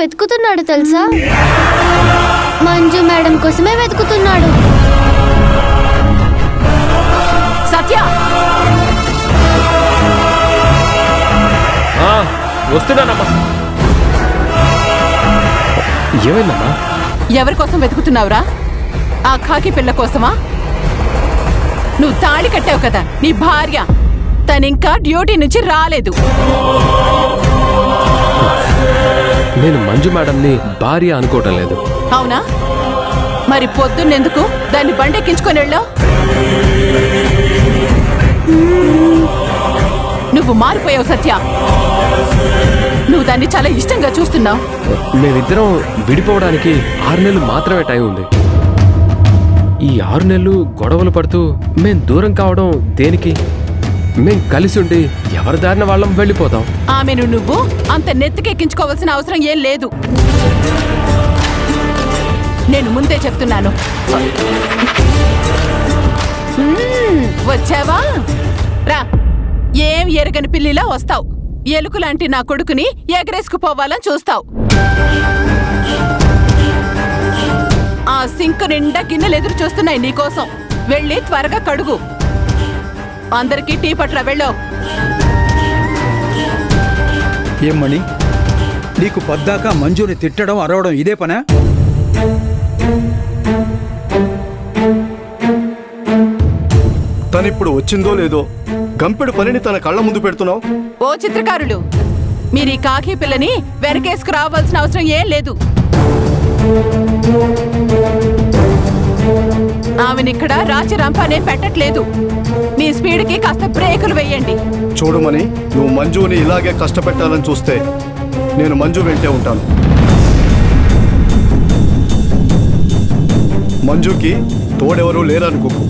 వెతుకుతున్నాడు తెలుసా? మంజు మేడం కోసమే వెతుకుతున్నాడు. సత్య వస్తున్నానమ్మా. ఏమైందమ్మా? ఎవరి కోసం వెతుకుతున్నావురా? ఆ కాకి పిల్ల కోసమా? నువ్వు తాళి కట్టావు కదా, నీ భార్య తనింకా డ్యూటీ నుంచి రాలేదు. నేను మంజు మేడంని భార్య అనుకోవటం లేదు. అవునా? మరి పొద్దున్నెందుకు దాన్ని బండెక్కించుకొని వెళ్ళావు? నువ్వు మారిపోయావు సత్య. నువ్వు దాన్ని చాలా ఇష్టంగా చూస్తున్నావు. మేమిద్దరం విడిపోవడానికి 6 నెలలు మాత్రమే టైం ఉంది. ఈ 6 నెలలు గొడవలు పడుతూ మేం దూరం కావడం దేనికి? మేం కలిసి ఉండి ఎవరి దారిన వాళ్ళం వెళ్ళిపోతాం. ఆమెను నువ్వు అంత నెత్తికెక్కించుకోవాల్సిన అవసరం ఏం లేదు. నేను ముందే చెప్తున్నాను. వచ్చావా? రా. ఏం ఎరగని పిల్లిలా వస్తావు. ఎలుకలాంటి నా కొడుకుని ఎగరేసుకుపోవాలని చూస్తావు. ఆ సింక్ నిండా గిన్నెలు ఎదురు చూస్తున్నాయి నీకోసం. వెళ్ళి త్వరగా కడుగు. అందరికీ టీ పట్రా, వెళ్ళావు. ఏమ్మణి, నీకు పద్దాకా మంజుని తిట్టడం అరవడం ఇదే పనా? తనిప్పుడు వచ్చిందో లేదో గంపెడు పనిని తన కళ్ళ ముందు పెడుతున్నావు. ఓ చిత్రకారులు, మీరు ఈ కాకి పిల్లని వెనకేసుకు రావాల్సిన అవసరం ఏం లేదు. ఆమెనిక్కడ రాచి రంపానే పెట్టట్లేదు. మీ స్పీడ్కి కాస్త బ్రేకులు వేయండి. చూడమని, నువ్వు మంజుని ఇలాగే కష్టపెట్టాలని చూస్తే నేను మంజు వెంటే ఉంటాను. మంజుకి తోడెవరూ లేరనుకోకు.